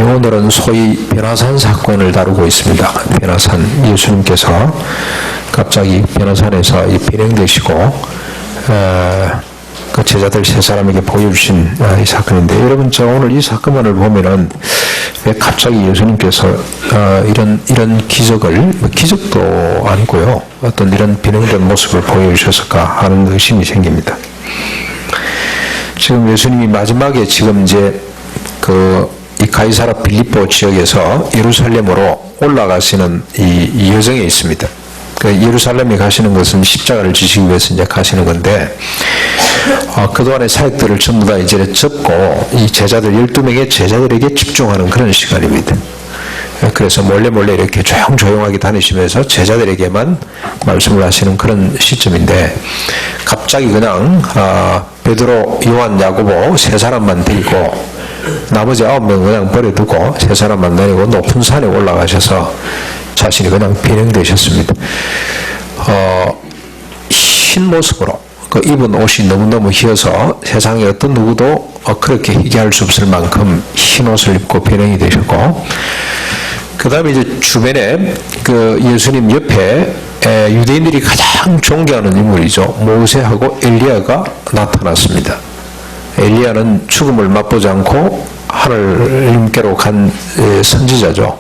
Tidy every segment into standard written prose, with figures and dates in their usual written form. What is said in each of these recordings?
오늘은 소위 변화산 사건을 다루고 있습니다. 변화산, 예수님께서 갑자기 변화산에서 비행되시고 그 제자들 세 사람에게 보여주신 이 사건인데, 여러분 저 오늘 이 사건만을 보면은 왜 갑자기 예수님께서 이런 기적을, 기적도 아니고요, 어떤 이런 변형된 모습을 보여주셨을까 하는 의심이 생깁니다. 지금 예수님이 마지막에 지금 이제 이 가이사라 빌립보 지역에서 예루살렘으로 올라가시는 이 여정에 있습니다. 예루살렘에 가시는 것은 십자가를 지시기 위해서 이제 가시는 건데, 그동안의 사역들을 전부 다 이제 접고 이 제자들 12명의 제자들에게 집중하는 그런 시간입니다. 그래서 몰래 이렇게 조용하게 다니시면서 제자들에게만 말씀을 하시는 그런 시점인데, 갑자기 그냥 베드로, 요한, 야고보 세 사람만 데리고 나머지 9명 그냥 버려두고 세 사람만 데리고 높은 산에 올라가셔서 자신이 그냥 변형되셨습니다. 흰 모습으로 입은 옷이 너무너무 희어서 세상에 어떤 누구도 그렇게 희게 할 수 없을 만큼 흰 옷을 입고 변형이 되셨고, 그 다음에 이제 주변에 예수님 옆에 유대인들이 가장 존경하는 인물이죠. 모세하고 엘리야가 나타났습니다. 엘리야는 죽음을 맛보지 않고 하늘님께로 간 선지자죠.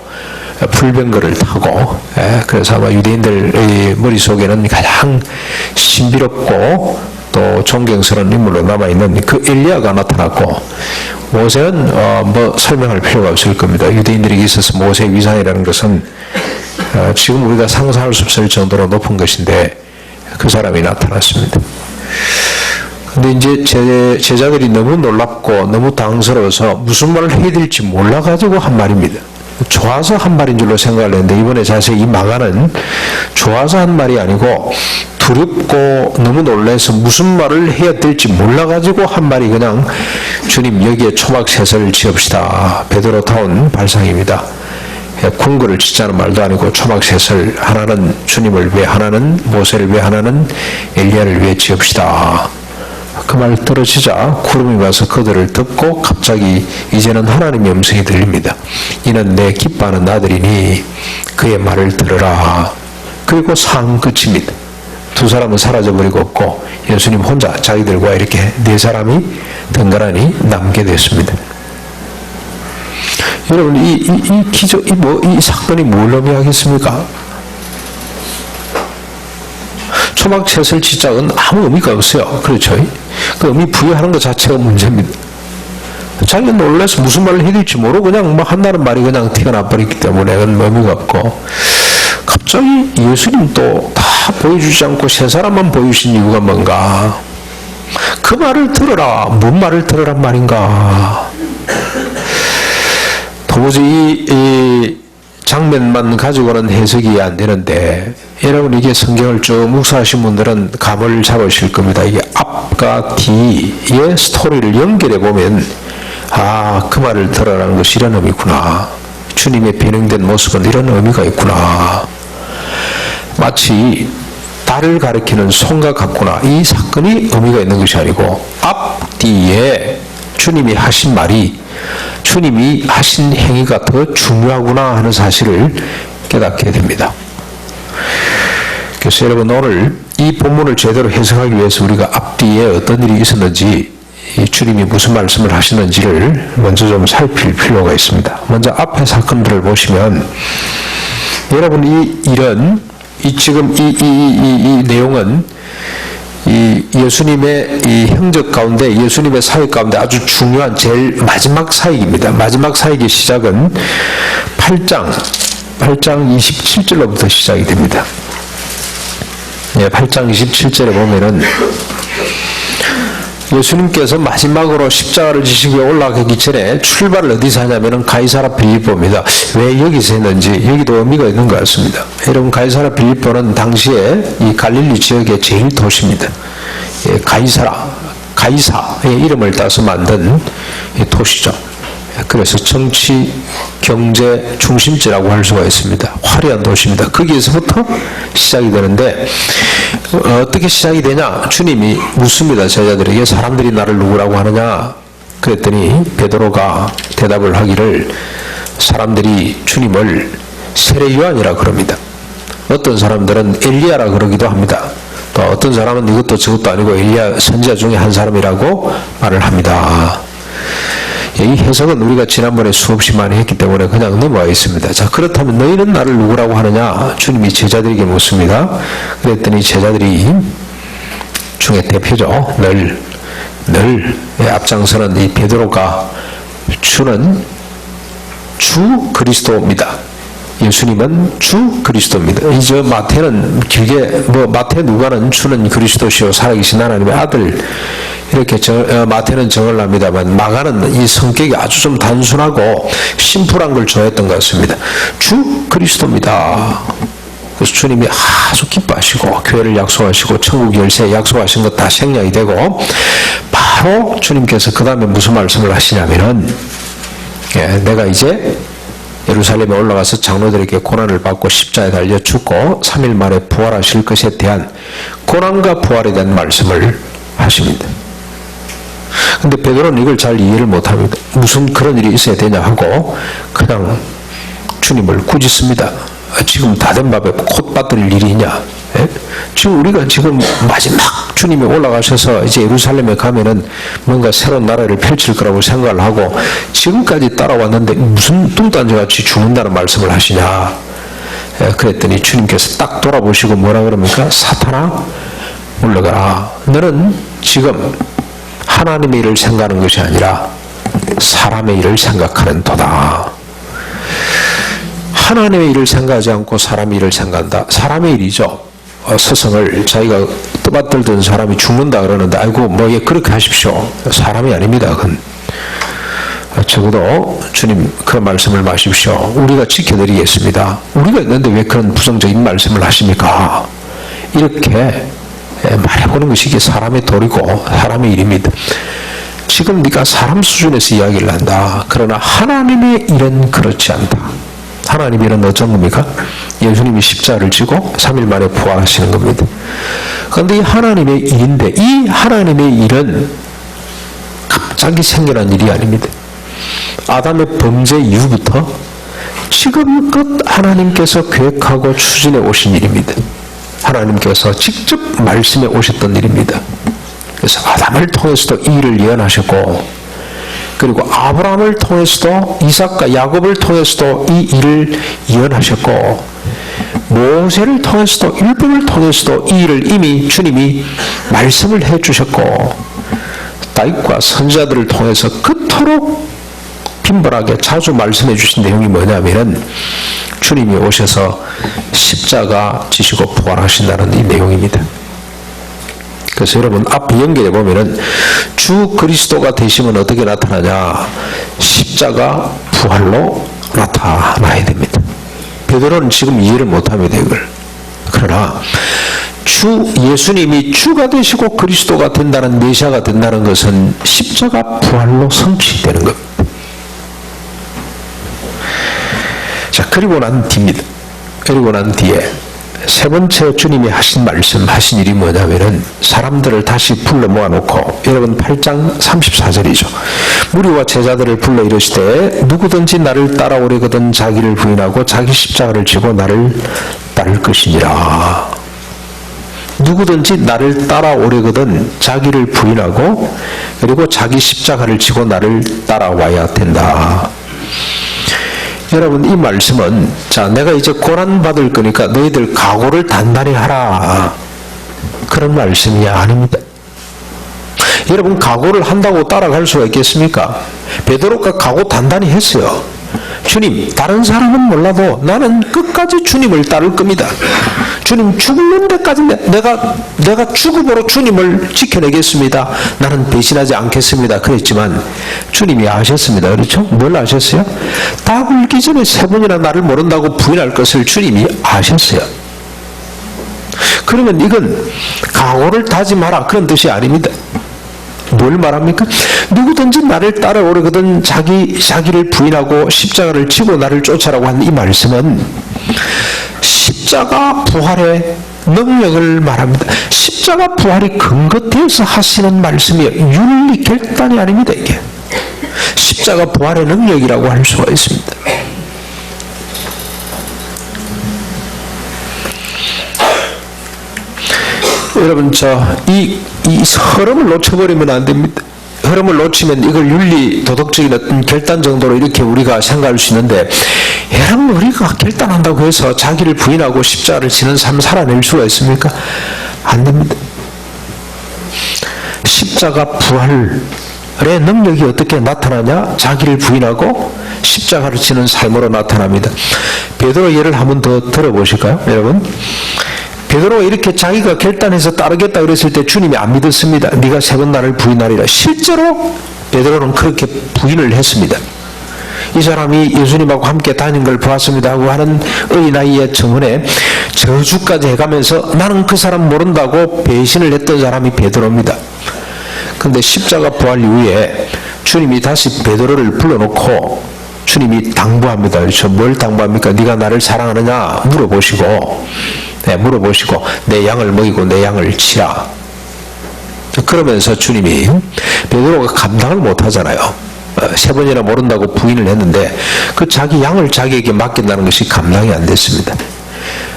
불병거를 타고, 그래서 아마 유대인들의 머릿속에는 가장 신비롭고 또 존경스러운 인물로 남아있는 그 엘리야가 나타났고, 모세는 설명할 필요가 없을 겁니다. 유대인들에게 있어서 모세의 위상이라는 것은 지금 우리가 상상할 수 없을 정도로 높은 것인데, 그 사람이 나타났습니다. 근데 이제 제자들이 너무 놀랍고 너무 당황스러워서 무슨 말을 해야 될지 몰라가지고 한 말입니다. 좋아서 한 말인 줄로 생각을 했는데, 이번에 자세히 이 망하는 좋아서 한 말이 아니고 두렵고 너무 놀라서 무슨 말을 해야 될지 몰라가지고 한 말이 그냥, 주님 여기에 초막셋을 지읍시다. 베드로타운 발상입니다. 궁궐을 짓자는 말도 아니고 초막셋을, 하나는 주님을 위해, 하나는 모세를 위해, 하나는 엘리야를 위해 지읍시다. 그 말 떨어지자 구름이 와서 그들을 덮고 갑자기 이제는 하나님의 음성이 들립니다. 이는 내 기뻐하는 아들이니 그의 말을 들으라. 그리고 상 끝입니다. 두 사람은 사라져버리고 없고 예수님 혼자 자기들과 이렇게 네 사람이 덩그러니 남게 됐습니다. 여러분 이 기적, 이 사건이 뭘 의미하겠습니까? 초막셋을 짓자는 아무 의미가 없어요. 그렇죠? 그 의미 부여하는 것 자체가 문제입니다. 자기가 놀라서 무슨 말을 해야 될지 모르고 그냥 한다는 말이 그냥 튀어나와 버렸기 때문에 그건 의미가 없고, 갑자기 예수님도 다 보여주지 않고 세 사람만 보여주신 이유가 뭔가? 그 말을 들어라. 뭔 말을 들으란 말인가? 도무지 이 장면만 가지고는 해석이 안 되는데, 여러분 이게 성경을 쭉 묵상하신 분들은 감을 잡으실 겁니다. 이게 앞과 뒤의 스토리를 연결해 보면, 그 말을 들어라는 것이 이런 의미구나. 주님의 변형된 모습은 이런 의미가 있구나. 마치 달을 가리키는 손과 같구나. 이 사건이 의미가 있는 것이 아니고, 앞뒤에 주님이 하신 말이, 주님이 하신 행위가 더 중요하구나 하는 사실을 깨닫게 됩니다. 그래서 여러분 오늘 이 본문을 제대로 해석하기 위해서 우리가 앞뒤에 어떤 일이 있었는지, 주님이 무슨 말씀을 하시는지를 먼저 좀 살필 필요가 있습니다. 먼저 앞의 사건들을 보시면, 여러분 지금 이 내용은 이 예수님의 이 행적 가운데, 예수님의 사역 가운데 아주 중요한 제일 마지막 사역입니다. 마지막 사역의 시작은 8장 27절로부터 시작이 됩니다. 8장 27절에 보면은 예수님께서 마지막으로 십자가를 지시기 올라가기 전에 출발을 어디서 하냐면은 가이사라 빌립보입니다. 왜 여기서 했는지 여기도 의미가 있는 것 같습니다. 여러분 가이사라 빌립보는 당시에 이 갈릴리 지역의 제일 도시입니다. 가이사의 이름을 따서 만든 도시죠. 그래서 정치, 경제 중심지라고 할 수가 있습니다. 화려한 도시입니다. 거기에서부터 시작이 되는데, 어떻게 시작이 되냐? 주님이 묻습니다. 제자들에게 사람들이 나를 누구라고 하느냐? 그랬더니 베드로가 대답을 하기를, 사람들이 주님을 세례 요한이라 그럽니다. 어떤 사람들은 엘리야라 그러기도 합니다. 또 어떤 사람은 이것도 저것도 아니고 엘리야 선지자 중에 한 사람이라고 말을 합니다. 이 해석은 우리가 지난번에 수없이 많이 했기 때문에 그냥 넘어가 있습니다. 자, 그렇다면 너희는 나를 누구라고 하느냐? 주님이 제자들에게 묻습니다. 그랬더니 제자들이 중에 대표죠. 늘 앞장서는 이 베드로가 주는 주 그리스도입니다. 예수님은 주 그리스도입니다. 이제 마태는 길게 마태 누가는 주는 그리스도시요 살아계신 하나님의 아들 이렇게 마태는 정을 합니다만 마가는 이 성격이 아주 좀 단순하고 심플한 걸 좋아했던 것 같습니다. 주 그리스도입니다. 그래서 주님이 아주 기뻐하시고 교회를 약속하시고 천국 열쇠 약속하신 것 다 생략이 되고 바로 주님께서 그 다음에 무슨 말씀을 하시냐면은 내가 이제 예루살렘에 올라가서 장로들에게 고난을 받고 십자가에 달려 죽고 3일 만에 부활하실 것에 대한 고난과 부활에 대한 말씀을 하십니다. 근데 베드로는 이걸 잘 이해를 못합니다. 무슨 그런 일이 있어야 되냐 하고 그냥 주님을 꾸짖습니다. 지금 다 된 밥에 콧 빠뜨릴 일이 있냐? 예? 지금 우리가 지금 마지막 주님이 올라가셔서 이제 예루살렘에 가면은 뭔가 새로운 나라를 펼칠 거라고 생각을 하고 지금까지 따라왔는데 무슨 뚱딴지같이 죽는다는 말씀을 하시냐? 예, 그랬더니 주님께서 딱 돌아보시고 뭐라 그럽니까? 사탄아 물러가라. 너는 지금 하나님의 일을 생각하는 것이 아니라 사람의 일을 생각하는 도다. 하나님의 일을 생각하지 않고 사람의 일을 생각한다. 사람의 일이죠. 스승을 자기가 떠받들던 사람이 죽는다 그러는데 아이고 뭐 그렇게 하십시오. 사람이 아닙니다. 그건. 적어도 주님 그런 말씀을 마십시오. 우리가 지켜드리겠습니다. 우리가 있는데 왜 그런 부정적인 말씀을 하십니까? 이렇게 말해보는 것이 이게 사람의 도리고 사람의 일입니다. 지금 네가 사람 수준에서 이야기를 한다. 그러나 하나님의 일은 그렇지 않다. 하나님의 일은 어떤 겁니까? 예수님이 십자가를 지고 3일 만에 부활하시는 겁니다. 그런데 이 하나님의 일인데 이 하나님의 일은 갑자기 생겨난 일이 아닙니다. 아담의 범죄 이후부터 지금껏 하나님께서 계획하고 추진해 오신 일입니다. 하나님께서 직접 말씀해 오셨던 일입니다. 그래서 아담을 통해서도 이 일을 예언하셨고 그리고 아브라함을 통해서도 이삭과 야곱을 통해서도 이 일을 예언하셨고 모세를 통해서도 율법을 통해서도 이 일을 이미 주님이 말씀을 해주셨고 다윗과 선지자들을 통해서 그토록 빈번하게 자주 말씀해 주신 내용이 뭐냐면은 주님이 오셔서 십자가 지시고 부활하신다는 이 내용입니다. 그래서 여러분 앞에 연결해 보면은 주 그리스도가 되시면 어떻게 나타나냐? 십자가 부활로 나타나야 됩니다. 베드로는 지금 이해를 못합니다 이걸. 그러나 주 예수님이 주가 되시고 그리스도가 된다는 메시아가 된다는 것은 십자가 부활로 성취되는 겁니다. 자 그리고 난 뒤입니다. 그리고 난 뒤에 세 번째 주님이 하신 말씀, 하신 일이 뭐냐면은 사람들을 다시 불러 모아놓고 여러분 8장 34절이죠. 무리와 제자들을 불러 이르시되 누구든지 나를 따라오려거든 자기를 부인하고 자기 십자가를 지고 나를 따를 것이니라. 누구든지 나를 따라오려거든 자기를 부인하고 그리고 자기 십자가를 지고 나를 따라와야 된다. 여러분 이 말씀은 자 내가 이제 고난받을 거니까 너희들 각오를 단단히 하라 그런 말씀이 아닙니다. 여러분 각오를 한다고 따라갈 수가 있겠습니까? 베드로가 각오 단단히 했어요. 주님 다른 사람은 몰라도 나는 끝까지 주님을 따를 겁니다. 주님 죽는 데까지 내가 죽음으로 주님을 지켜내겠습니다. 나는 배신하지 않겠습니다. 그랬지만 주님이 아셨습니다. 그렇죠? 뭘 아셨어요? 다 굴기 전에 3번이나 나를 모른다고 부인할 것을 주님이 아셨어요. 그러면 이건 각오를 다짐하라 그런 뜻이 아닙니다. 뭘 말합니까? 누구든지 나를 따라오려거든 자기를 부인하고 십자가를 지고 나를 쫓아라고 한 이 말씀은 십자가 부활의 능력을 말합니다. 십자가 부활이 근거되어서 하시는 말씀이에요. 윤리 결단이 아닙니다. 이게 십자가 부활의 능력이라고 할 수가 있습니다. 여러분, 이 흐름을 놓쳐버리면 안 됩니다. 흐름을 놓치면 이걸 윤리, 도덕적인 어떤 결단 정도로 이렇게 우리가 생각할 수 있는데, 여러분, 우리가 결단한다고 해서 자기를 부인하고 십자가를 지는 삶을 살아낼 수가 있습니까? 안 됩니다. 십자가 부활의 능력이 어떻게 나타나냐? 자기를 부인하고 십자가를 지는 삶으로 나타납니다. 베드로 예를 한번 더 들어보실까요, 여러분? 베드로가 이렇게 자기가 결단해서 따르겠다 그랬을 때 주님이 안 믿었습니다. 네가 3번 나를 부인하리라. 실제로 베드로는 그렇게 부인을 했습니다. 이 사람이 예수님하고 함께 다닌 걸 보았습니다 하고 하는 어린아이의 증언에 저주까지 해가면서 나는 그 사람 모른다고 배신을 했던 사람이 베드로입니다. 그런데 십자가 부활 이후에 주님이 다시 베드로를 불러놓고 주님이 당부합니다. 그렇죠? 뭘 당부합니까? 네가 나를 사랑하느냐 물어보시고 내 양을 먹이고 내 양을 치라. 그러면서 주님이, 베드로가 감당을 못하잖아요. 3번이나 모른다고 부인을 했는데 그 자기 양을 자기에게 맡긴다는 것이 감당이 안 됐습니다.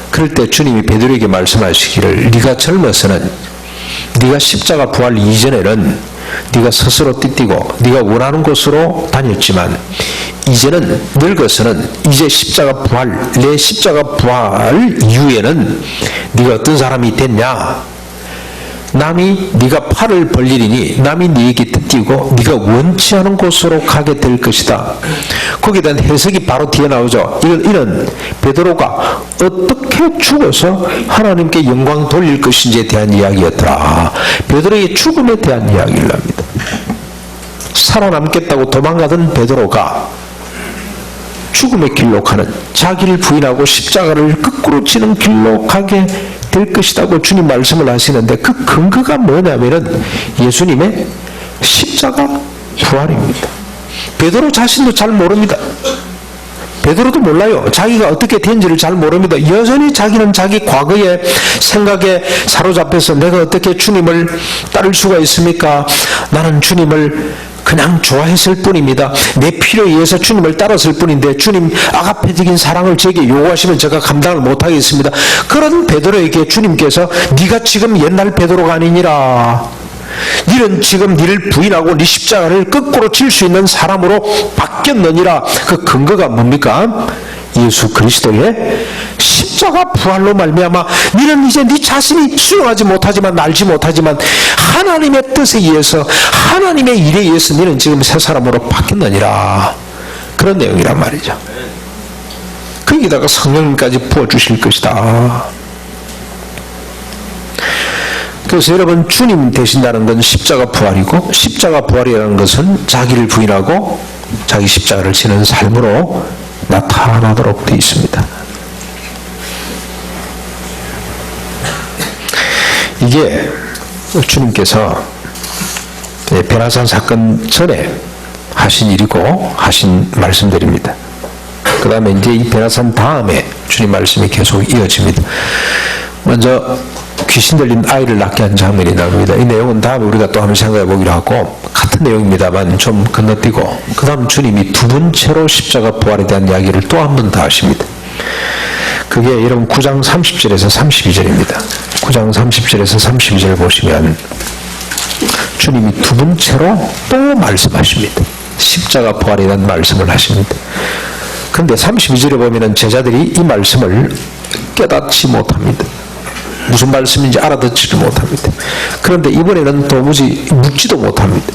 그럴 때 주님이 베드로에게 말씀하시기를, 네가 젊어서는, 네가 십자가 부활 이전에는 네가 스스로 띠띠고 네가 원하는 곳으로 다녔지만 이제는 늙어서는 이제 십자가 부활, 내 십자가 부활 이후에는 네가 어떤 사람이 됐냐? 남이 네가 팔을 벌리리니 남이 네에게 띠띠고 네가 원치 않은 곳으로 가게 될 것이다. 거기에 대한 해석이 바로 뒤에 나오죠. 이는 베드로가 어떻게 죽어서 하나님께 영광 돌릴 것인지에 대한 이야기였더라. 베드로의 죽음에 대한 이야기를 합니다. 살아남겠다고 도망가던 베드로가 죽음의 길로 가는, 자기를 부인하고 십자가를 거꾸로 치는 길로 가게 될 것이라고 주님 말씀을 하시는데, 그 근거가 뭐냐면은 예수님의 십자가 부활입니다. 베드로 자신도 잘 모릅니다. 베드로도 몰라요. 자기가 어떻게 된지를 잘 모릅니다. 여전히 자기는 자기 과거의 생각에 사로잡혀서 내가 어떻게 주님을 따를 수가 있습니까? 나는 주님을 그냥 좋아했을 뿐입니다. 내 필요에 의해서 주님을 따랐을 뿐인데 주님 아가페적인 사랑을 제게 요구하시면 제가 감당을 못하겠습니다. 그런 베드로에게 주님께서 네가 지금 옛날 베드로가 아니니라. 너는 지금 너를 부인하고 네 십자가를 거꾸로 칠 수 있는 사람으로 바뀌었느니라. 그 근거가 뭡니까? 예수 그리스도의 십자가 부활로 말미암아 너는 이제 네 자신이 수용하지 못하지만 알지 못하지만 하나님의 뜻에 의해서 하나님의 일에 의해서 너는 지금 새 사람으로 바뀌었느니라. 그런 내용이란 말이죠. 거기다가 성령님까지 부어주실 것이다. 그래서 여러분, 주님 되신다는 건 십자가 부활이고, 십자가 부활이라는 것은 자기를 부인하고 자기 십자가를 지는 삶으로 나타나도록 되어 있습니다. 이게 주님께서 베나산 사건 전에 하신 일이고 하신 말씀들입니다. 그 다음에 이제 이 베나산 다음에 주님 말씀이 계속 이어집니다. 먼저 귀신 들린 아이를 낳게 한 장면이 나옵니다. 이 내용은 다음에 우리가 또 한번 생각해 보기로 하고, 같은 내용입니다만 좀 건너뛰고, 그 다음 주님이 두 번째로 십자가 부활에 대한 이야기를 또 한 번 더 하십니다. 그게 여러분 9장 30절에서 32절입니다. 9장 30절에서 32절을 보시면 주님이 두 번째로 또 말씀하십니다. 십자가 부활에 대한 말씀을 하십니다. 그런데 32절에 보면 제자들이 이 말씀을 깨닫지 못합니다. 무슨 말씀인지 알아듣지도 못합니다. 그런데 이번에는 도무지 묻지도 못합니다.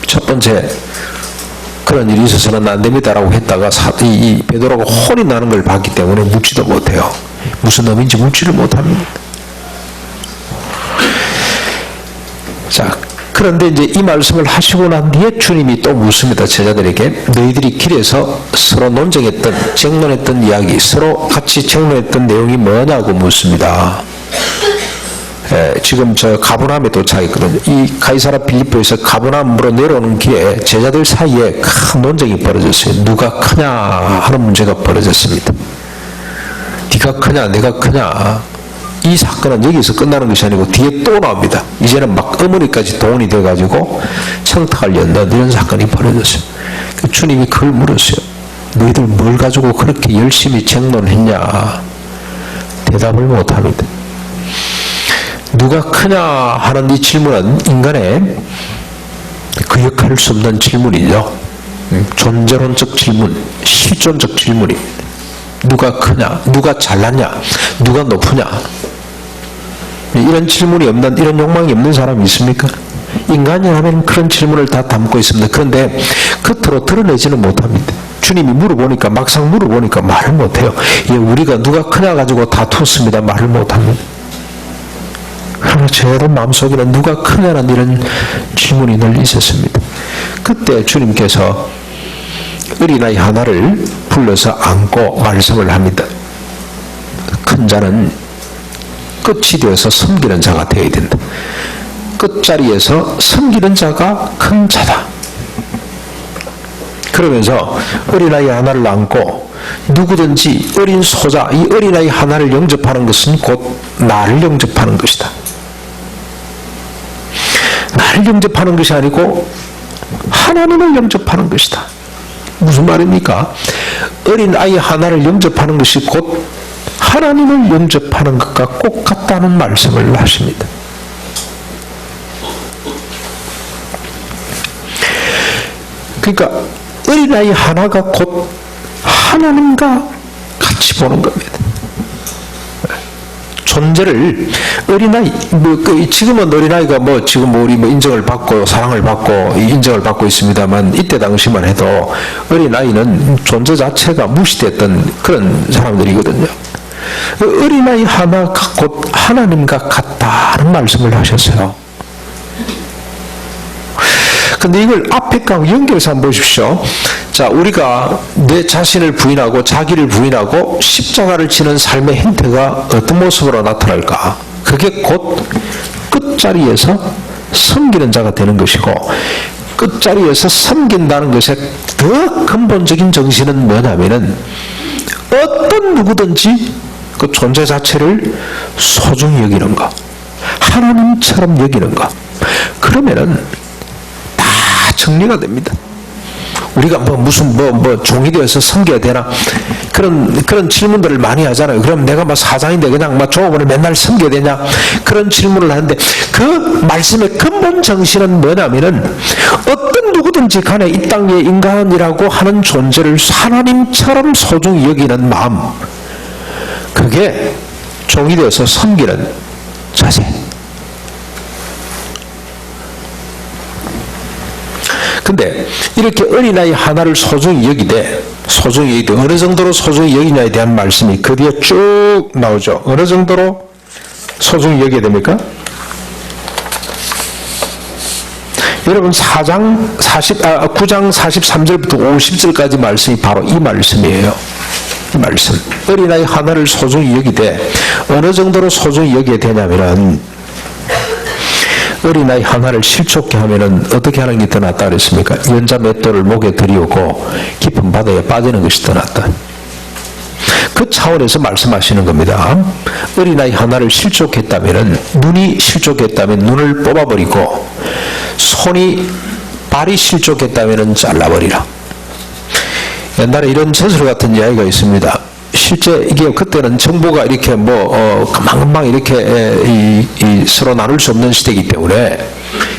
첫 번째, 그런 일이 있어서는 안 됩니다라고 했다가 이 베드로가 혼이 나는 걸 봤기 때문에 묻지도 못해요. 무슨 의미인지 묻지를 못합니다. 자, 그런데 이제 이 말씀을 하시고 난 뒤에 주님이 또 묻습니다. 제자들에게. 너희들이 길에서 서로 논쟁했던, 쟁론했던 이야기, 서로 같이 쟁론했던 내용이 뭐냐고 묻습니다. 지금 저 가버나움에 도착했거든요. 이 가이사라 빌립보에서 가버나움으로 내려오는 길에 제자들 사이에 큰 논쟁이 벌어졌어요. 누가 크냐 하는 문제가 벌어졌습니다. 네가 크냐 내가 크냐. 이 사건은 여기서 끝나는 것이 아니고 뒤에 또 나옵니다. 이제는 막 어머니까지 동원이 돼가지고 청탁을 연다, 이런 사건이 벌어졌어요. 주님이 그걸 물었어요. 너희들 뭘 가지고 그렇게 열심히 쟁론했냐. 대답을 못합니다. 누가 크냐 하는 이 질문은 인간의 거역할 수 없는 질문이죠. 존재론적 질문, 실존적 질문입니다. 누가 크냐, 누가 잘났냐, 누가 높으냐, 이런 질문이 없는, 이런 욕망이 없는 사람이 있습니까? 인간이라면 그런 질문을 다 담고 있습니다. 그런데 겉으로 드러내지는 못합니다. 주님이 물어보니까, 막상 물어보니까 말을 못해요. 예, 우리가 누가 크냐 가지고 다투었습니다. 말을 못합니다. 그러나 저도 마음속에는 누가 크냐는 이런 질문이 늘 있었습니다. 그때 주님께서 어린아이 하나를 불러서 안고 말씀을 합니다. 큰 자는 끝이 되어서 섬기는 자가 되어야 된다. 끝자리에서 섬기는 자가 큰 자다. 그러면서 어린아이 하나를 안고 누구든지 어린 소자, 이 어린아이 하나를 영접하는 것은 곧 나를 영접하는 것이다. 나를 영접하는 것이 아니고 하나님을 영접하는 것이다. 무슨 말입니까? 어린아이 하나를 영접하는 것이 곧 하나님을 영접하는 것과 꼭 같다는 말씀을 하십니다. 그러니까 어린아이 하나가 곧 하나님과 같이 보는 겁니다. 존재를 어린아이, 지금은 어린아이가 지금 우리 인정을 받고 사랑을 받고 인정을 받고 있습니다만, 이때 당시만 해도 어린아이는 존재 자체가 무시됐던 그런 사람들이거든요. 어린아이 하나가 곧 하나님과 같다는 말씀을 하셨어요. 근데 이걸 앞에 가고 연결해서 한번 보십시오. 자, 우리가 내 자신을 부인하고 자기를 부인하고 십자가를 지는 삶의 형태가 어떤 모습으로 나타날까? 그게 곧 끝자리에서 섬기는 자가 되는 것이고, 끝자리에서 섬긴다는 것의 더 근본적인 정신은 뭐냐면은 어떤 누구든지 그 존재 자체를 소중히 여기는 것, 하나님처럼 여기는 것. 그러면은 정리가 됩니다. 우리가 무슨 종이 되어서 섬겨야 되나? 그런 질문들을 많이 하잖아요. 그럼 내가 사장인데 그냥 종업원을 맨날 섬겨야 되냐? 그런 질문을 하는데, 그 말씀의 근본 정신은 뭐냐면은 어떤 누구든지 간에 이 땅의 인간이라고 하는 존재를 하나님처럼 소중히 여기는 마음, 그게 종이 되어서 섬기는 자세. 근데 이렇게 어린아이 하나를 소중히 여기되 어느 정도로 소중히 여기냐에 대한 말씀이 그 뒤에 쭉 나오죠. 어느 정도로 소중히 여겨야 됩니까? 여러분 9장 43절부터 50절까지 말씀이 바로 이 말씀이에요. 이 말씀. 어린아이 하나를 소중히 여기되 어느 정도로 소중히 여겨야 되냐면은, 어린아이 하나를 실족케 하면은 어떻게 하는 게 더 낫다 그랬습니까? 연자 맷돌을 목에 들이오고 깊은 바다에 빠지는 것이 더 낫다. 그 차원에서 말씀하시는 겁니다. 어린아이 하나를 실족했다면은, 눈이 실족했다면 눈을 뽑아버리고, 발이 실족했다면은 잘라버리라. 옛날에 이런 전설 같은 이야기가 있습니다. 실제 이게 그때는 정보가 이렇게 금방금방 이렇게 서로 나눌 수 없는 시대이기 때문에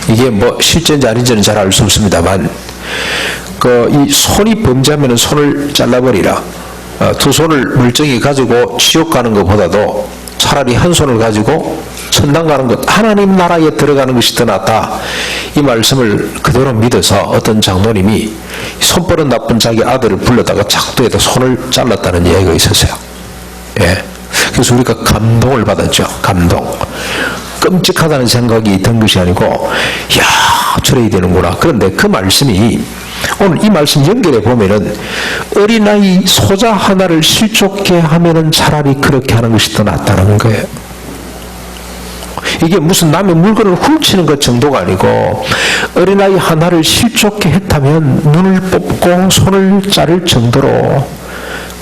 이게 실제인지 아닌지는 잘 알 수 없습니다만, 이 손이 범죄하면 손을 잘라버리라. 두 손을 멀쩡히 가지고 지옥 가는 것보다도 차라리 한 손을 가지고 천당 가는 것, 하나님 나라에 들어가는 것이 더 낫다. 이 말씀을 그대로 믿어서 어떤 장로님이 손버릇 나쁜 자기 아들을 불러다가 작두에다 손을 잘랐다는 이야기가 있었어요. 예. 그래서 우리가 감동을 받았죠. 감동. 끔찍하다는 생각이 든 것이 아니고, 이야, 저래야 되는구나. 그런데 그 말씀이 오늘 이 말씀 연결해 보면은, 어린아이 소자 하나를 실족케 하면은 차라리 그렇게 하는 것이 더 낫다는 거예요. 이게 무슨 남의 물건을 훔치는 것 정도가 아니고, 어린아이 하나를 실족케 했다면 눈을 뽑고 손을 자를 정도로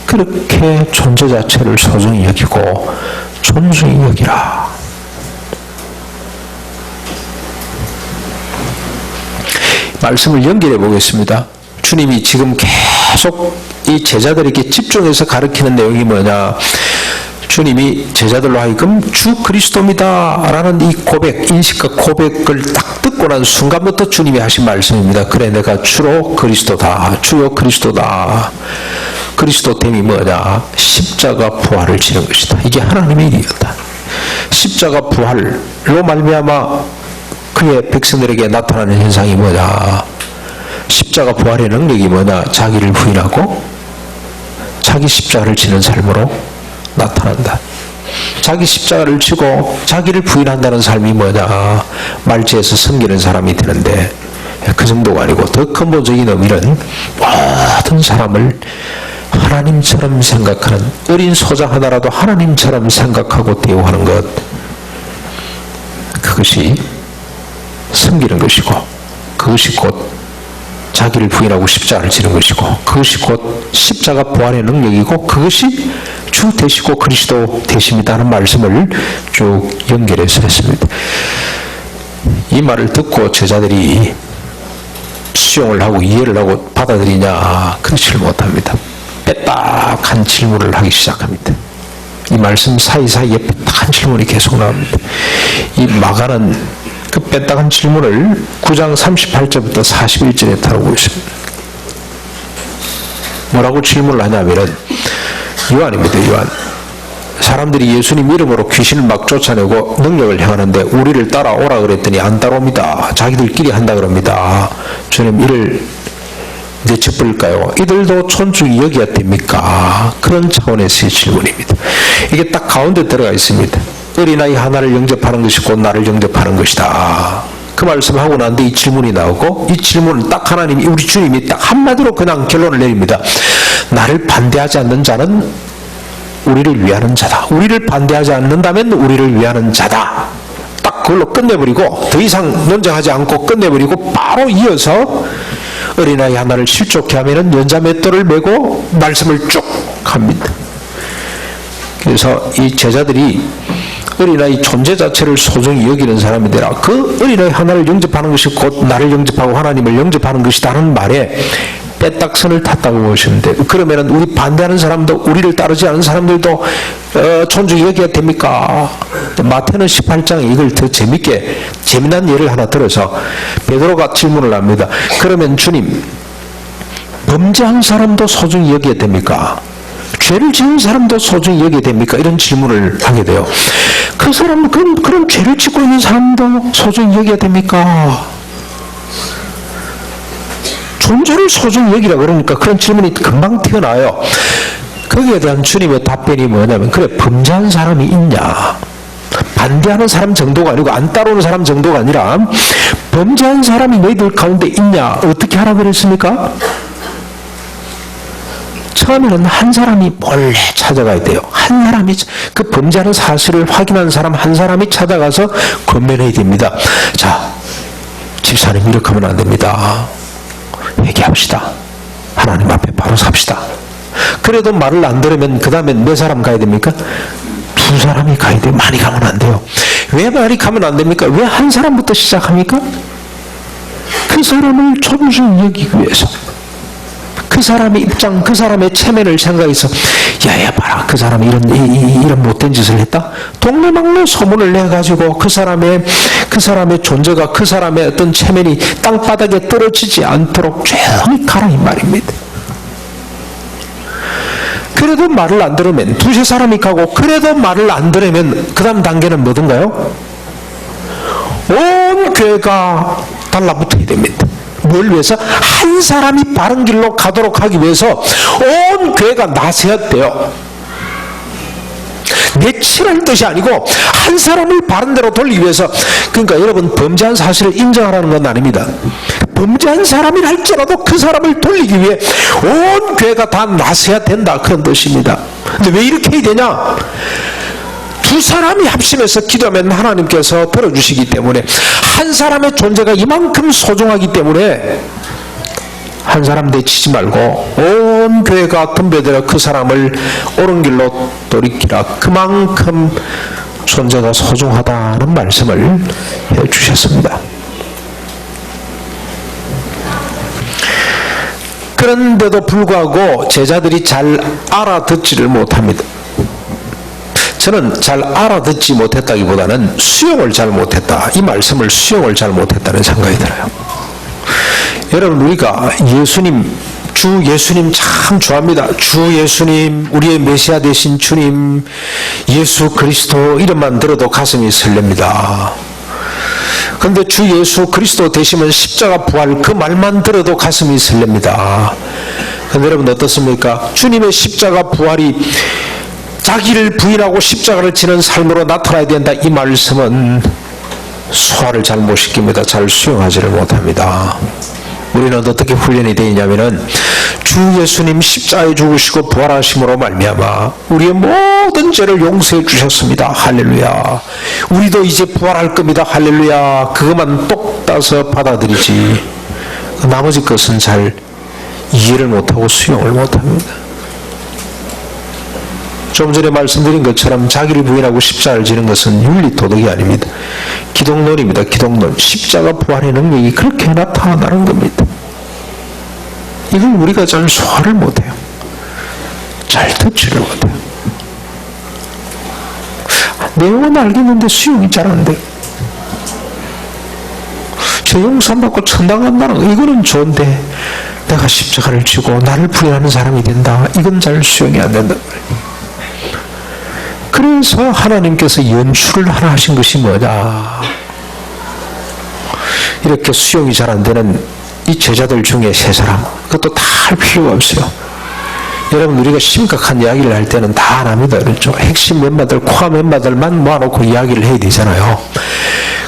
그렇게 존재 자체를 소중히 여기고 존중히 여기라. 말씀을 연결해 보겠습니다. 주님이 지금 계속 이 제자들에게 집중해서 가르치는 내용이 뭐냐? 주님이 제자들로 하여금 주 그리스도입니다라는 이 고백, 인식과 고백을 딱 듣고 난 순간부터 주님이 하신 말씀입니다. 그래, 내가 주로 그리스도다. 주요 그리스도다. 그리스도됨이 뭐냐? 십자가 부활을 지는 것이다. 이게 하나님의 일이었다. 십자가 부활로 말미암아 그의 백성들에게 나타나는 현상이 뭐냐? 십자가 부활의 능력이 뭐냐? 자기를 부인하고 자기 십자가를 지는 삶으로 나타난다. 자기 십자가를 지고 자기를 부인한다는 삶이 뭐냐? 말지에서 섬기는 사람이 되는데, 그 정도가 아니고 더 근본적인 의미는 모든 사람을 하나님처럼 생각하는, 어린 소자 하나라도 하나님처럼 생각하고 대우하는 것, 그것이 섬기는 것이고, 그것이 곧 자기를 부인하고 십자가를 지는 것이고, 그것이 곧 십자가 부활의 능력이고, 그것이 주 되시고 그리스도 되십니다 하는 말씀을 쭉 연결해서 했습니다. 이 말을 듣고 제자들이 수용을 하고 이해를 하고 받아들이냐? 그렇지를 못합니다. 빼딱한 질문을 하기 시작합니다. 이 말씀 사이사이에 빼딱한 질문이 계속 나옵니다. 이 마가는 그 빼딱한 질문을 9장 38절부터 41절에 다루고 있습니다. 뭐라고 질문을 하냐면은, 요한입니다. 요한. 사람들이 예수님 이름으로 귀신을 막 쫓아내고 능력을 행하는데 우리를 따라오라 그랬더니 안 따라옵니다. 자기들끼리 한다 그럽니다. 주님, 이를 내쳐버릴까요? 이들도 촌중이 여기야 됩니까? 그런 차원에서의 질문입니다. 이게 딱 가운데 들어가 있습니다. 어린아이 하나를 영접하는 것이 곧 나를 영접하는 것이다. 그 말씀하고 난 뒤 이 질문이 나오고, 이 질문은 딱 하나님이, 우리 주님이 딱 한마디로 그냥 결론을 내립니다. 나를 반대하지 않는 자는 우리를 위하는 자다. 우리를 반대하지 않는다면 우리를 위하는 자다. 딱 그걸로 끝내버리고, 더 이상 논쟁하지 않고 끝내버리고, 바로 이어서 어린아이 하나를 실족해 하면은 연자 맷돌을 메고 말씀을 쭉 합니다. 그래서 이 제자들이 어린아이 존재 자체를 소중히 여기는 사람이 되라. 그 어린아이 하나를 영접하는 것이 곧 나를 영접하고 하나님을 영접하는 것이다는 말에 빼딱선을 탔다고 보시는데, 그러면은 우리 반대하는 사람도, 우리를 따르지 않은 사람들도 존중이 여겨야 됩니까? 마태는 18장에 이걸 더 재미난 예를 하나 들어서 베드로가 질문을 합니다. 그러면 주님, 범죄한 사람도 소중히 여겨야 됩니까? 죄를 지은 사람도 소중히 여겨야 됩니까? 이런 질문을 하게 돼요. 그 사람은 그런 죄를 짓고 있는 사람도 소중히 여겨야 됩니까? 존재를 소중히 여기라 그러니까 그런 질문이 금방 튀어나와요. 거기에 대한 주님의 답변이 뭐냐면, 그래, 범죄한 사람이 있냐? 반대하는 사람 정도가 아니고 안 따르는 사람 정도가 아니라 범죄한 사람이 너희들 가운데 있냐? 어떻게 하라 그랬습니까? 처음에는 한 사람이 몰래 찾아가야 돼요. 한 사람이, 그 범죄하는 사실을 확인한 사람 한 사람이 찾아가서 권면해야 됩니다. 자, 집사님, 이렇게 하면 안 됩니다. 회개합시다. 하나님 앞에 바로 삽시다. 그래도 말을 안 들으면 그 다음에 몇 사람 가야 됩니까? 두 사람이 가야 돼요. 많이 가면 안 돼요. 왜 많이 가면 안 됩니까? 왜 한 사람부터 시작합니까? 그 사람을 존중히 여기기 위해서, 그 사람의 입장, 그 사람의 체면을 생각해서, 야야 봐라, 그 사람이 이런 못된 짓을 했다? 동네방네 소문을 내가지고 그 사람의 존재가, 그 사람의 어떤 체면이 땅바닥에 떨어지지 않도록 조용히 가라, 이 말입니다. 그래도 말을 안 들으면, 두세 사람이 가고 그래도 말을 안 들으면 그 다음 단계는 뭐든가요? 온 교회가 달라붙어야 됩니다. 뭘 위해서? 한 사람이 바른 길로 가도록 하기 위해서 온 교회가 나서야 돼요. 내치라는 뜻이 아니고 한 사람을 바른 대로 돌리기 위해서. 그러니까 여러분, 범죄한 사실을 인정하라는 건 아닙니다. 범죄한 사람이 할지라도 그 사람을 돌리기 위해 온 교회가 다 나서야 된다, 그런 뜻입니다. 근데 왜 이렇게 해야 되냐? 두 사람이 합심해서 기도하면 하나님께서 들어주시기 때문에, 한 사람의 존재가 이만큼 소중하기 때문에 한 사람 내치지 말고 온 교회가 덤벼들어 그 사람을 옳은 길로 돌이키라. 그만큼 존재가 소중하다는 말씀을 해주셨습니다. 그런데도 불구하고 제자들이 잘 알아듣지를 못합니다. 저는 잘 알아듣지 못했다기보다는 수용을 잘 못했다. 이 말씀을 수용을 잘 못했다는 생각이 들어요. 여러분, 우리가 주 예수님 참 좋아합니다. 주 예수님, 우리의 메시아 되신 주님, 예수 그리스도 이름만 들어도 가슴이 설렙니다. 그런데 주 예수 그리스도 되시면 십자가 부활 그 말만 들어도 가슴이 설렙니다. 그런데 여러분 어떻습니까? 주님의 십자가 부활이 자기를 부인하고 십자가를 지는 삶으로 나타나야 된다. 이 말씀은 소화를 잘 못 시킵니다. 잘 수용하지를 못합니다. 우리는 어떻게 훈련이 되어 있냐면은 주 예수님 십자가에 죽으시고 부활하심으로 말미암아 우리의 모든 죄를 용서해 주셨습니다. 할렐루야. 우리도 이제 부활할 겁니다. 할렐루야. 그것만 똑 따서 받아들이지 나머지 것은 잘 이해를 못하고 수용을 못합니다. 좀 전에 말씀드린 것처럼 자기를 부인하고 십자가를 지는 것은 윤리도덕이 아닙니다. 기독론입니다. 기독론. 십자가 부활의 능력이 그렇게 나타나는 겁니다. 이걸 우리가 잘 소화를 못해요. 잘 듣지를 못해요. 내용은 알겠는데 수용이 잘 안 돼요. 저 용서받고 천당 간다는 거 이거는 좋은데 내가 십자가를 지고 나를 부인하는 사람이 된다. 이건 잘 수용이 안 된단 말이에요. 그래서 하나님께서 연출을 하나 하신 것이 뭐냐. 이렇게 수용이 잘 안 되는 이 제자들 중에 세 사람, 그것도 다 할 필요가 없어요. 여러분, 우리가 심각한 이야기를 할 때는 다 안 합니다. 그렇죠? 핵심 멤버들, 코어 멤버들만 모아놓고 이야기를 해야 되잖아요.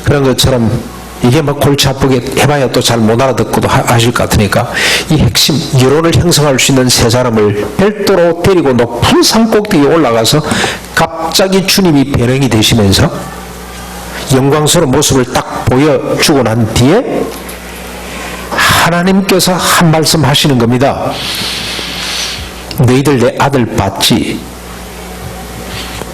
그런 것처럼 이게 막 골치 아프게 해봐야 또 잘 못 알아듣고도 하실 것 같으니까 이 핵심 여론을 형성할 수 있는 세 사람을 별도로 데리고 높은 산 꼭대기에 올라가서 갑자기 주님이 변형이 되시면서 영광스러운 모습을 딱 보여주고 난 뒤에 하나님께서 한 말씀 하시는 겁니다. 너희들 내 아들 봤지?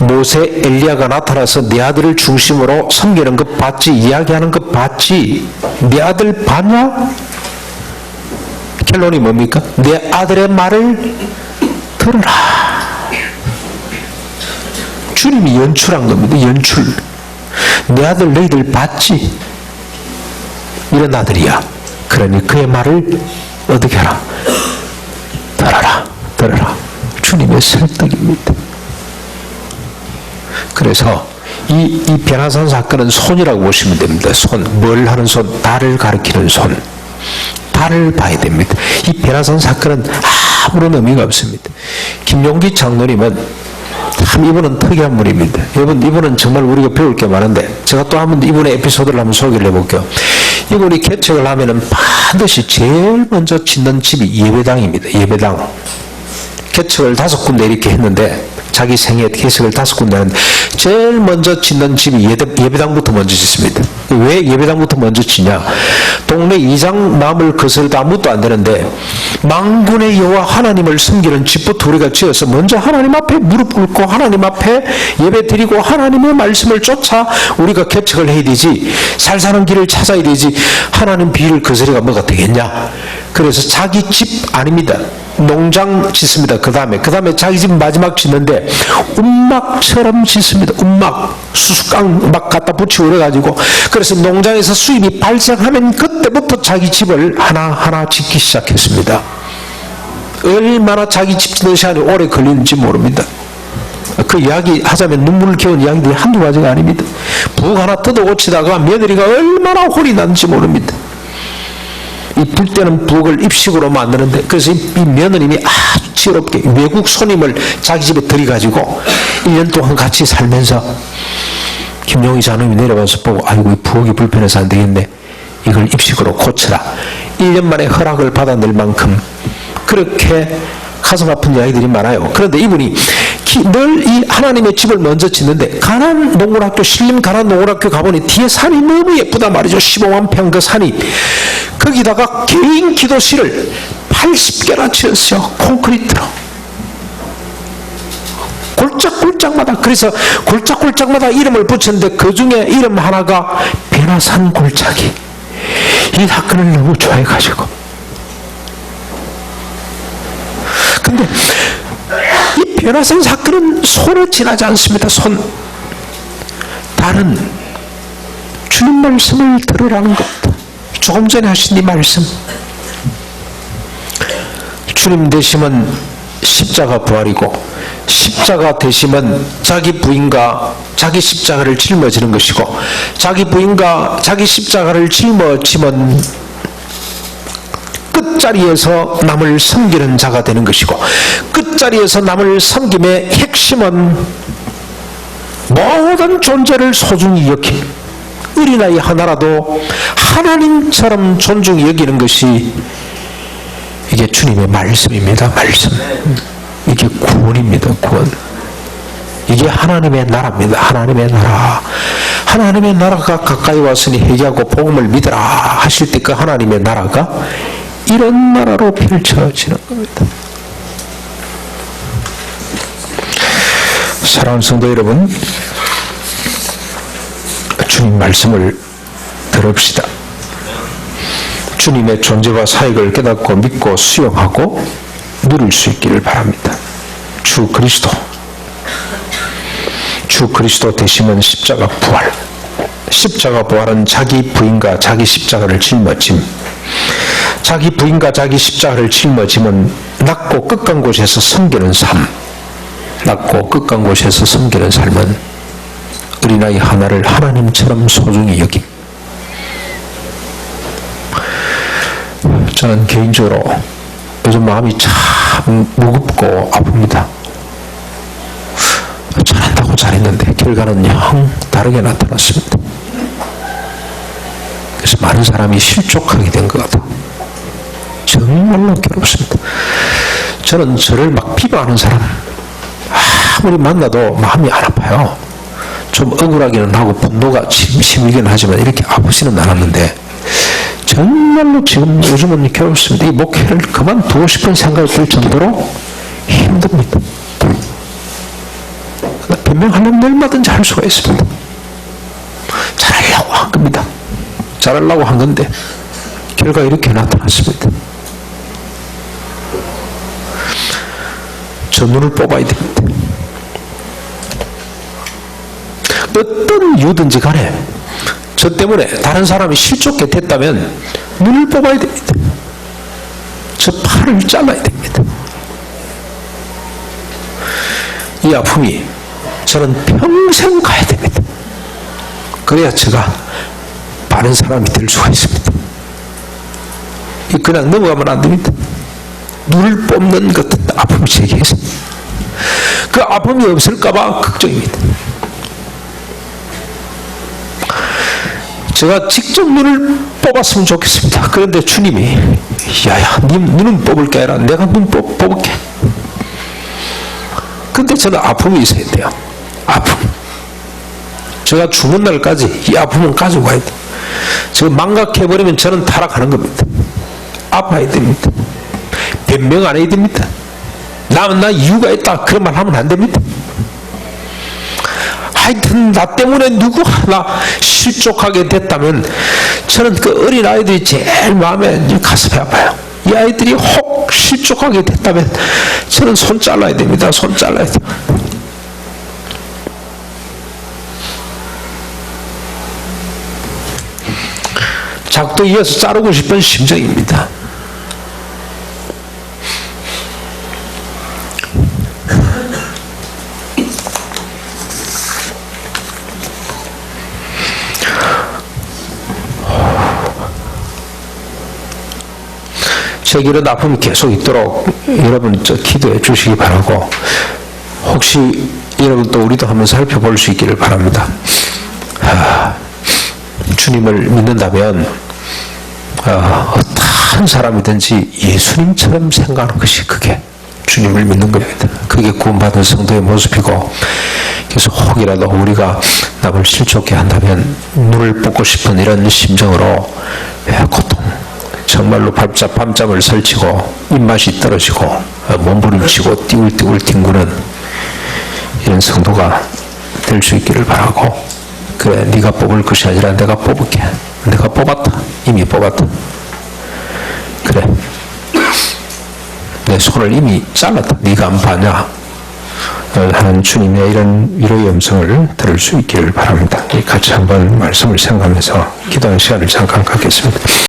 모세 엘리야가 나타나서 내 아들을 중심으로 섬기는 것 봤지? 이야기하는 것 봤지? 내 아들 봤냐? 결론이 뭡니까? 내 아들의 말을 들으라. 주님이 연출한 겁니다. 연출. 내 아들 너희들 봤지? 이런 아들이야. 그러니 그의 말을 어떻게 하라? 들어라. 들어라. 주님의 설득입니다. 그래서 이 변화산 사건은 손이라고 보시면 됩니다. 손. 뭘 하는 손? 달을 가리키는 손. 달을 봐야 됩니다. 이 변화산 사건은 아무런 의미가 없습니다. 김용기 장로님은 참 이분은 특이한 분입니다. 여러분, 이분은 정말 우리가 배울 게 많은데 제가 또 한번 이분의 에피소드를 한번 소개를 해볼게요. 이분이 개척을 하면은 반드시 제일 먼저 짓는 집이 예배당입니다. 예배당. 개척을 5군데 이렇게 했는데 자기 생애 개척을 5군데 하는데 제일 먼저 짓는 집이 예배당부터 먼저 짓습니다. 왜 예배당부터 먼저 짓냐? 동네 이장 마음을 거스려도 아무것도 안 되는데 만군의 여호와 하나님을 섬기는 집부터 우리가 지어서 먼저 하나님 앞에 무릎 꿇고 하나님 앞에 예배 드리고 하나님의 말씀을 쫓아 우리가 개척을 해야 되지. 살 사는 길을 찾아야 되지. 하나님 비를 거스려가 뭐가 되겠냐? 그래서 자기 집 아닙니다. 농장 짓습니다. 그 다음에 자기 집 마지막 짓는데 움막처럼 짓습니다. 움막 수수깡 막 갖다 붙이고 그래가지고 그래서 농장에서 수입이 발생하면 그때부터 자기 집을 하나하나 짓기 시작했습니다. 얼마나 자기 집 짓는 시간이 오래 걸리는지 모릅니다. 그 이야기 하자면 눈물을 겨운 이야기들이 한두 가지가 아닙니다. 부엌 하나 뜯어고치다가 며느리가 얼마나 홀이 났는지 모릅니다. 이 불때는 부엌을 입식으로 만드는데 그래서 이 며느님이 아주 지혜롭게 외국 손님을 자기 집에 들여가지고 1년 동안 같이 살면서 김용희 장로님이 내려와서 보고 아이고 이 부엌이 불편해서 안 되겠네. 이걸 입식으로 고쳐라. 1년 만에 허락을 받아낼 만큼 그렇게 가슴 아픈 이야기들이 많아요. 그런데 이분이 늘 이 하나님의 집을 먼저 짓는데 가난 농구학교 신림 가난 농구학교 가보니 뒤에 산이 너무 예쁘단 말이죠. 15만 평 그 산이. 거기다가 개인 기도실을 80개나 지었어요. 콘크리트로. 골짝골짝마다. 그래서 골짝골짝마다 이름을 붙였는데 그 중에 이름 하나가 변화산 골짜기. 이 사건을 너무 좋아해가지고. 근데 이 변화성 사건은 손에 지나지 않습니다. 다른 주님 말씀을 들으라는 겁니다. 조금 전에 하신 이 말씀, 주님 되시면 십자가 부활이고, 십자가 되시면 자기 부인과 자기 십자가를 짊어지는 것이고, 자기 부인과 자기 십자가를 짊어지면 끝자리에서 남을 섬기는 자가 되는 것이고, 끝자리에서 남을 섬김의 핵심은 모든 존재를 소중히 여김, 어린아이 하나라도 하나님처럼 존중히 여기는 것이 이게 주님의 말씀입니다. 말씀. 이게 구원입니다. 구원. 이게 하나님의 나라입니다. 하나님의 나라. 하나님의 나라가 가까이 왔으니 회개하고 복음을 믿으라 하실 때 그 하나님의 나라가 이런 나라로 펼쳐지는 겁니다. 사랑하는 성도 여러분, 주님 말씀을 들읍시다. 주님의 존재와 사역을 깨닫고 믿고 수용하고 누릴 수 있기를 바랍니다. 주 그리스도 되시면 십자가 부활. 십자가 부활은 자기 부인과 자기 십자가를 짊어짐. 자기 부인과 자기 십자가를 짊어짐은 낮고 끝간 곳에서 섬기는 삶. 낮고 끝간 곳에서 섬기는 삶은 어린아이 하나를 하나님처럼 소중히 여김. 저는 개인적으로 요즘 마음이 참 무겁고 아픕니다. 잘한다고 잘했는데 결과는 영 다르게 나타났습니다. 그래서 많은 사람이 실족하게 된 것 같아요. 정말로 괴롭습니다. 저는 저를 막 비방하는 사람 아무리 만나도 마음이 안 아파요. 좀 억울하기는 하고 분노가 심이긴 하지만 이렇게 아프지는 않았는데 정말로 지금 요즘은 괴롭습니다. 이 목회를 그만두고 싶은 생각이 들 정도로 힘듭니다. 변명하려면 얼마든지 할 수가 있습니다. 잘하려고 한 겁니다. 잘하려고 한 건데 결과 이렇게 나타났습니다. 저 눈을 뽑아야 됩니다. 어떤 이유든지 간에 저 때문에 다른 사람이 실족게 됐다면 눈을 뽑아야 됩니다. 저 팔을 잘라야 됩니다. 이 아픔이 저는 평생 가야 됩니다. 그래야 제가 바른 사람이 될 수가 있습니다. 그냥 넘어가면 안 됩니다. 눈을 뽑는 것은 아픔이 제게 있습니다. 그 아픔이 없을까봐 걱정입니다. 제가 직접 눈을 뽑았으면 좋겠습니다. 그런데 주님이 야야 네 눈은 뽑을 게 아니라 내가 눈 뽑을게. 근데 저는 아픔이 있어야 돼요. 아픔. 제가 죽는 날까지 이 아픔은 가지고 가야 돼요. 제가 망각해버리면 저는 타락하는 겁니다. 아파야 됩니다. 변명 안 해야 됩니다. 나 이유가 있다 그런 말 하면 안 됩니다. 하여튼 나 때문에 누구 하나 실족하게 됐다면 저는 그 어린 아이들이 제일 마음에 가슴이 아파요. 이 아이들이 혹 실족하게 됐다면 저는 손 잘라야 됩니다. 손 잘라야 돼요. 작도 이어서 자르고 싶은 심정입니다. 제게 이런 아픔이 계속 있도록 여러분 기도해 주시기 바라고, 혹시 여러분 또 우리도 한번 살펴볼 수 있기를 바랍니다. 주님을 믿는다면 어떤 사람이든지 예수님처럼 생각하는 것이 그게 주님을 믿는 겁니다. 그게 구원받은 성도의 모습이고, 그래서 혹이라도 우리가 남을 실족해 한다면 눈을 뽑고 싶은 이런 심정으로 고통, 정말로 밤잠을 설치고 입맛이 떨어지고 몸부림치고 띠울띠울 뒹구는 이런 성도가 될 수 있기를 바라고, 그래 네가 뽑을 것이 아니라 내가 뽑을게. 내가 뽑았다. 이미 뽑았다. 그래 내 손을 이미 잘랐다. 네가 안 봐냐? 하는 주님의 이런 위로의 음성을 들을 수 있기를 바랍니다. 같이 한번 말씀을 생각하면서 기도하는 시간을 잠깐 갖겠습니다.